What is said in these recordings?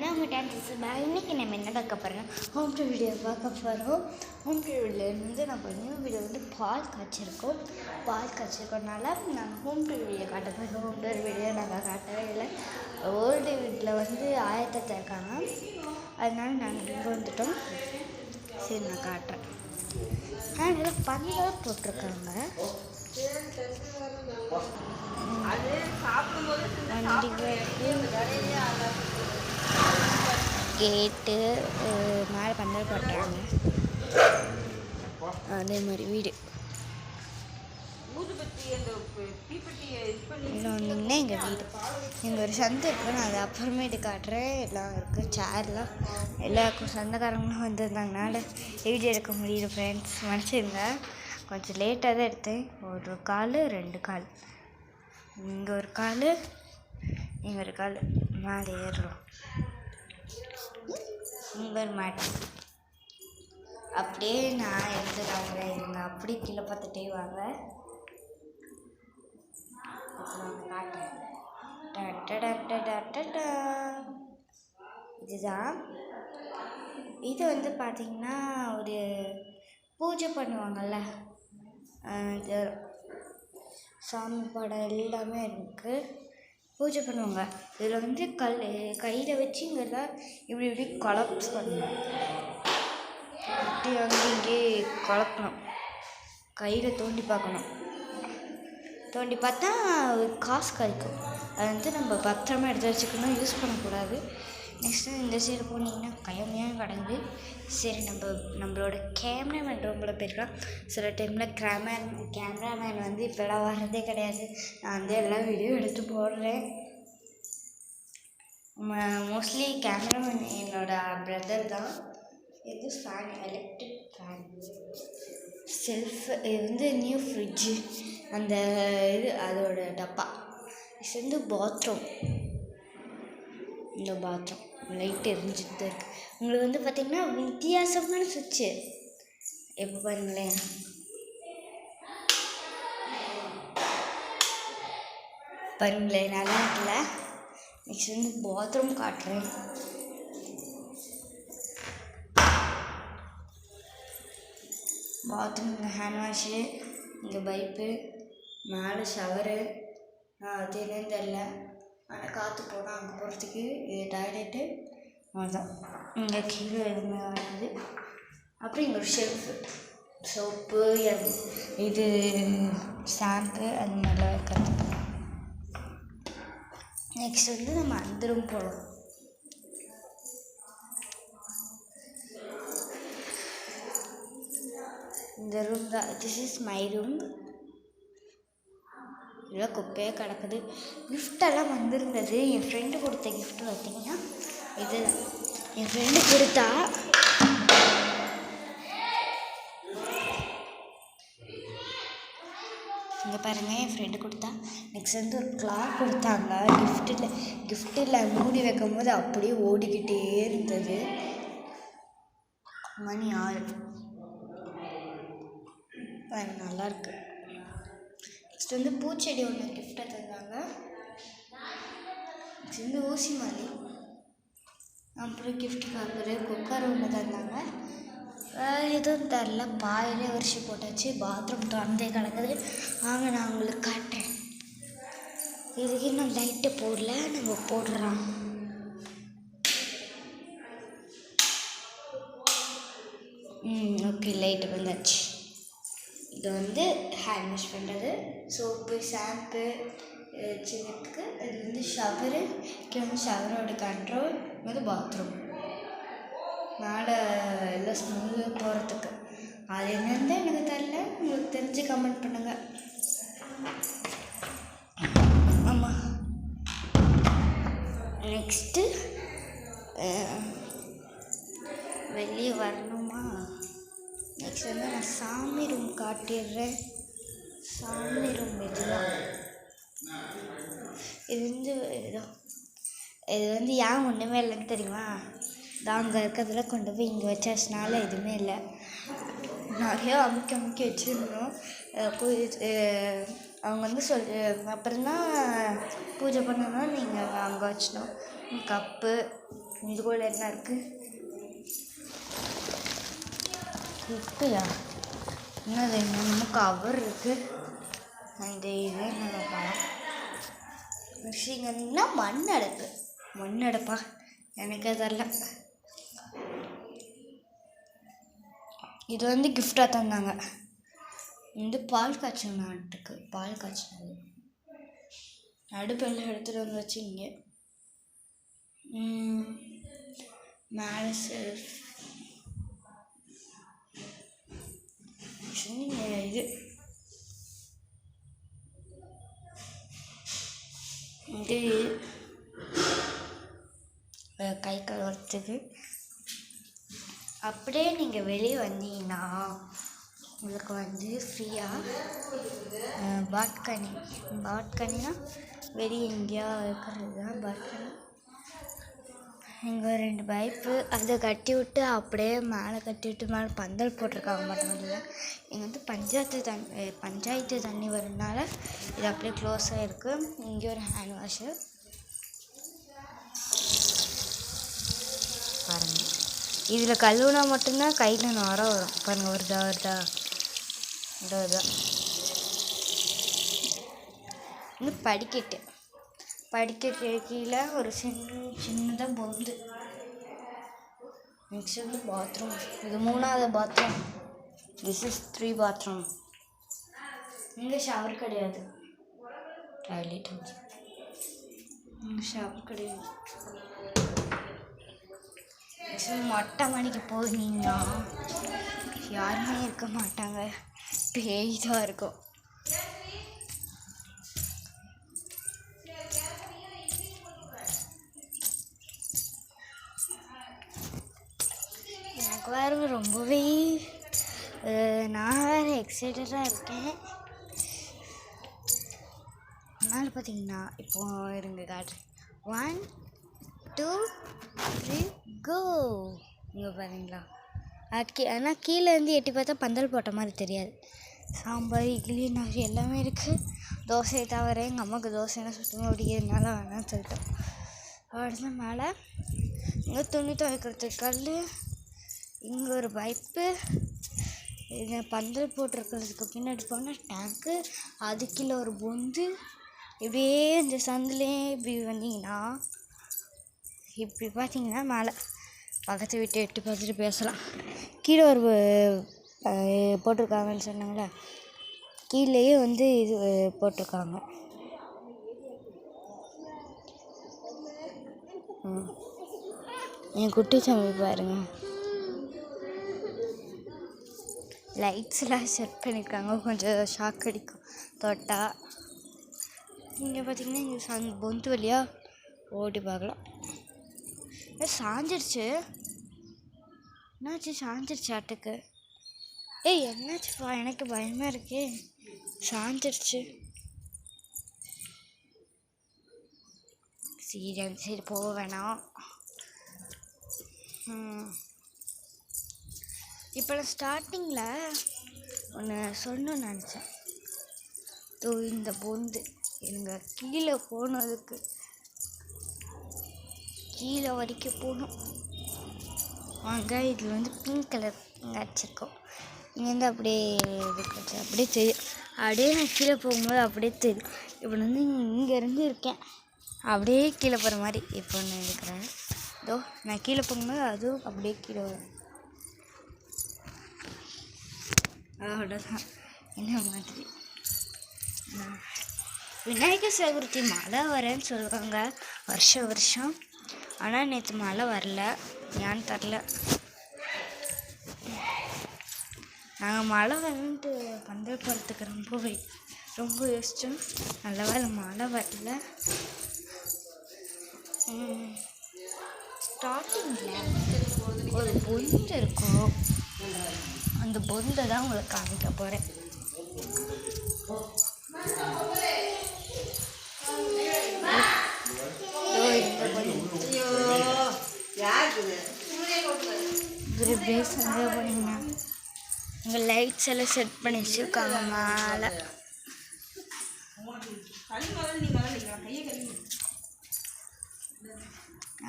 நான் உங்கள் டான்ஸஸ் இன்றைக்கி நம்ம என்ன பார்க்க போகிறோம், ஹோம் டூர் வீடியோ பார்க்க போகிறோம். ஹோம் டூர் வீடியோலேருந்து நம்ம நியூ வீடியோ பால் காய்ச்சிருக்கோனால நாங்கள் ஹோம் டூர் வீடியோ காட்ட போகிறோம். ஹோம் டூர் வீடியோ நாங்கள் காட்டவே இல்லை. ஓல்டு வீட்டில் ஆயத்தத்தை இருக்காங்க, அதனால நாங்கள் இங்கே வந்துட்டோம். சரி, நான் காட்டுறேன். நல்லா பந்தல் போட்டிருக்காங்க. கேட்டு மேலே பந்தல் போட்டுறாங்க. அதே மாதிரி வீடு இன்னும் வந்தீங்கன்னா எங்கள் வீடு, எங்கள் ஒரு சந்தை இருக்குன்னு அதை அப்புறமேட்டு காட்டுறேன். எல்லாம் இருக்குது, சேர்லாம் எல்லாருக்கும் சொந்தக்காரங்களும் வந்திருந்தாங்கனால வீடியோ எடுக்க முடியுது. ஃப்ரெண்ட்ஸ் மன்னிச்சிருங்க, கொஞ்சம் லேட்டாக தான் எடுத்தேன். ஒரு கால் 2 கால், இங்கே ஒரு கால் இங்கே ஒரு கால் மேலே ஏறுறோம். இங்கே ஒரு மாட்டு அப்படியே நான் எடுத்துட்டாங்க. இவங்க அப்படி கீழே பார்த்துட்டே வாங்க. இதுதான் இது பார்த்திங்கன்னா ஒரு பூஜை பண்ணுவாங்கள்ல, இது சாமி படம் எல்லாமே இருக்குது, பூஜை பண்ணுவாங்க. இதில் கையில் வச்சு இங்கே இப்படி கொலப்ஸ் பண்ணணும். இப்படி இங்கே குழப்பணும், கையில் தோண்டி பார்க்கணும். தோண்டி பார்த்தா காசு கிடைக்கும். அது நம்ம பத்திரமா எடுத்து வச்சுக்கணும், யூஸ் பண்ணக்கூடாது. நெக்ஸ்ட்டு இந்த சைடு போனீங்கன்னா கையமையாக கிடங்குது. சரி, நம்மளோட கேமராமேன் ரூமில் போயிருக்கலாம். சில டைமில் கேமராமேன் இப்போலாம் வர்றதே கிடையாது. நான் எல்லா வீடியோ எடுத்து போடுறேன். மோஸ்ட்லி கேமராமேன் என்னோடய பிரதர் தான். இது ஃபேன், எலக்ட்ரிக் ஃபேன், செல்ஃப். இது நியூ ஃப்ரிட்ஜு, அந்த இது அதோட டப்பா. இது பாத்ரூம். இந்த பாத்ரூம் லைட் எரிஞ்சிட்டு தான் இருக்குது. உங்களுக்கு பார்த்திங்கன்னா வித்தியாசமான சுவிட்சு. எப்போ பாருங்களேன், நல்லா இருக்குல்ல. நெக்ஸ்ட் பாத்ரூம் காட்டுறேன். பாத்ரூம், இங்கே ஹேண்ட் வாஷு, இங்கே பைப்பு, மேலே ஷவரு. அது என்னன்னு தெரில, ஆனால் காற்று போனால் அங்கே போகிறதுக்கு. இது டாய்லெட்டு, அதுதான். இங்கே கீழே எதுவுமே வராது. அப்புறம் இங்கே ஒரு ஷெல்ஃபு, சோப்பு, இது ஷாம்பு, அது மாதிரிலாம் இருக்கிறது. நெக்ஸ்ட் நம்ம அந்த ரூம் போகலாம். இந்த ரூம் தான், திஸ் இஸ் மை ரூம். இதெல்லாம் குப்பையாக கிடக்குது. கிஃப்டெல்லாம் வந்திருந்தது. என் ஃப்ரெண்டு கொடுத்த கிஃப்ட்டு பார்த்திங்கன்னா இது என் ஃப்ரெண்டு கொடுத்தா. இங்கே பாருங்கள், என் ஃப்ரெண்டு கொடுத்தா. நெக்ஸ்ட் ஒரு கிளாக் கொடுத்தாங்க. கிஃப்ட்டில் மூடி வைக்கும் போது அப்படியே ஓடிக்கிட்டே இருந்தது. மணி 6. நல்லாயிருக்கு. நெக்ஸ்ட் பூச்செடி ஒன்று கிஃப்டாக தந்தாங்க. நெக்ஸ்ட் ஊசி மாலி, அப்புறம் கிஃப்ட் பேப்பரு, குக்கர் ஒன்று தந்தாங்க. எதுவும் தரல, பாயிலே வரிசை போட்டாச்சு. பாத்ரூம் திறந்தே கிடக்குது. வாங்க, நான் உங்களுக்கு காட்டுறேன். இதுக்கு இன்னும் லைட்டு போடல, நம்ம போடுறோம். ஓகே, லைட்டு வந்தாச்சு. இது ஹேண்ட் வாஷ் பண்ணுறது, சோப்பு, ஷாம்பு, சின்னத்துக்கு. இது ஷவரு, ஷவரோட கண்ட்ரோல். இது பாத்ரூம், மேலே எல்லாம் ஸ்மெல்லு போகிறதுக்கு. அது என்னன்னு தான் எனக்கு தெரியல, உங்களுக்கு தெரிஞ்சு கமெண்ட் பண்ணுங்கள். ஆமாம், நெக்ஸ்ட்டு வெளியே வரணுமா? நெக்ஸ்ட் நான் சாமி ரூம் காட்டிடுறேன். சாமி ரூம் இதுதான். இது ஏன் ஒன்றுமே இல்லைன்னு தெரியுமா? அங்கே இருக்கிறதுல கொண்டு போய் இங்கே வச்சாச்சுனால எதுவுமே இல்லை. நிறைய அமுக்கி வச்சுருந்தோம். அவங்க அப்புறம்தான் பூஜை பண்ணணும், நீங்கள் அங்கே வச்சிட்டோம். கப்பு, இதுக்குள்ள என்ன இருக்குது? குப்பையா? என்னது? இன்னும் கவர் இருக்குது. அந்த இது என்னென்ன பழம் மிஷிங்கன்னா மண் அடைப்பா எனக்கு அதெல்லாம். இது வந்து கிஃப்டாக தந்தாங்க. இந்த பால் காய்ச்சல் நாட்டுக்கு பால் காய்ச்சினது அடுப்பெல்லாம் எடுத்துகிட்டு வந்து வச்சு இங்கே மேலே செல்ஃப் இது இது கை கழுவுறதுக்கு. அப்படியே நீங்கள் வெளியே வந்தீங்கன்னா உங்களுக்கு வந்து ஃப்ரீயாக பாட்கனினா வெளியே எங்கேயா இருக்கிறது தான் பாட்கனி. இங்கே 2 பைப்பு அதை கட்டி விட்டு அப்படியே மேலே கட்டி விட்டு மேலே பந்தல் போட்டிருக்காங்க. மட்டும் இல்லை, இங்கே வந்து பஞ்சாயத்து தண்ணி வரதுனால இது அப்படியே க்ளோஸாக இருக்குது. இங்கே ஒரு ஹேண்ட் வாஷு பாருங்கள். இதில் கழுவுனா மட்டும்தான் கையில் நுரம் வரும் பாருங்கள். வருதா இதுதான். இன்னும் படிக்கட்டு கீழே ஒரு சின்னதாக பொந்து. நெக்ஸ்ட் வந்து பாத்ரூம். இது 3வது பாத்ரூம். This is 3 bathroom. இங்கே ஷவர் கிடையாது, டாய்லெட். இங்கே ஷவர் கிடையாது. மொட்டை மாடிக்கு போனீங்கன்னா யாருமே இருக்க மாட்டாங்க, பேய் தான் இருக்கும். எனக்கு வேறு ரொம்பவே நான் வேறு எக்ஸைட்டடாக இருக்கேன். அதனால் பார்த்தீங்கன்னா இப்போது இருங்க காட்டுறேன். 1 2 3 கோ. இங்கே பாருங்களா? ஆனால் கீழே இருந்து எட்டி பார்த்தா பந்தல் போட்ட மாதிரி தெரியாது. சாம்பார், இட்லி, நாரி எல்லாமே இருக்குது. தோசையை தவிர எங்கள் அம்மாவுக்கு தோசைன்னா சுத்தமாக பிடிக்கிறதுனால வேணாம்னு சொல்லிட்டோம். அடுத்த மேலே இங்கே துணி துவைக்கிறதுக்கு கல், இங்கே ஒரு பைப்பு, இங்கே பந்தல் போட்டிருக்கிறதுக்கு பின்னாடி போனால் டேங்க்கு, அது கீழே ஒரு பொந்து. இப்படியே இந்த சந்திலே இப்படி வந்தீங்கன்னா இப்படி பார்த்தீங்கன்னா மேலே பக்கத்து வீட்டை எட்டி பார்த்துட்டு பேசலாம். கீழே ஒரு போட்டிருக்காங்கன்னு சொன்னாங்களே, கீழேயே வந்து இது போட்டிருக்காங்க. என் குட்டி சாமி பாருங்க. லைட்ஸ்லாம் செட் பண்ணியிருக்காங்க, கொஞ்சம் ஷாக் அடிக்கும் தொட்டா. இங்கே பார்த்தீங்கன்னா இங்கே பொந்து வழியாக ஓடி பார்க்கலாம். சாஞ்சிடுச்சு. என்னாச்சு? சாஞ்சிடுச்சு ஆட்டுக்கு. என்னாச்சுப்பா? எனக்கு பயமாக இருக்கே. சாஞ்சிடுச்சு. சரி போக வேணாம். இப்போ நான் ஸ்டார்டிங்கில் ஒன்று சொல்லணும்னு நினச்சேன். இந்த பொந்து எனக்கு கீழே போனதுக்கு கீழே வரைக்கும் போகணும். வாங்க, இதில் வந்து பிங்க் கலர் அடிச்சிருக்கோம். இங்கேருந்து அப்படியே இதுக்கு அப்படியே தெரியும். அப்படியே நான் கீழே போகும்போது அப்படியே தெரியும். இப்போ வந்து இங்கேருந்து இருக்கேன், அப்படியே கீழே போகிற மாதிரி இப்போ ஒன்று இருக்கிறேன். இதோ நான் கீழே போகும்போது அதுவும் அப்படியே கீழே வரும். அவ்வளோதான். என்ன மாதிரி விநாயகர் சதுர்த்தி மழை வரேன்னு சொல்லுவாங்க வருஷம். ஆனால் நேற்று மழை வரல, ஏன்னு தரல. நாங்கள் மழை வந்துட்டு பந்தல் போகிறதுக்கு ரொம்ப யோசித்தோம். நல்ல வேலை மழை வரல. ஸ்டார்டிங்கில் ஒரு பொந்து இருக்கும், அந்த பொந்தை தான் உங்களுக்கு காமிக்க போகிறேன். இங்கே லைட்ஸ் எல்லாம் செட் பண்ணி வச்சுருக்காங்க மேலே.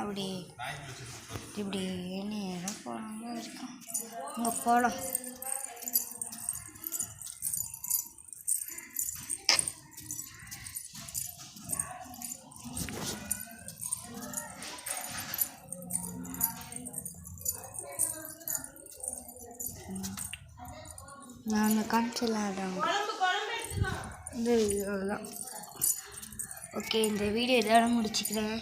அப்படி இப்படி நேரம் போகாமல் இருக்கோம். அங்கே போகலாம். நான் காமிச்சிடலாம் இந்த வீடியோவில். ஓகே, இந்த வீடியோ இதோட முடிச்சுக்கிறேன்.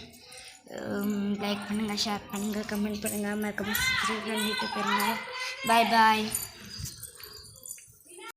லைக் பண்ணுங்கள், ஷேர் பண்ணுங்கள், கமெண்ட் பண்ணுங்கள், மறக்காம சப்ஸ்கிரைப் பண்ணிட்டு போயிருங்க. பாய் பாய்.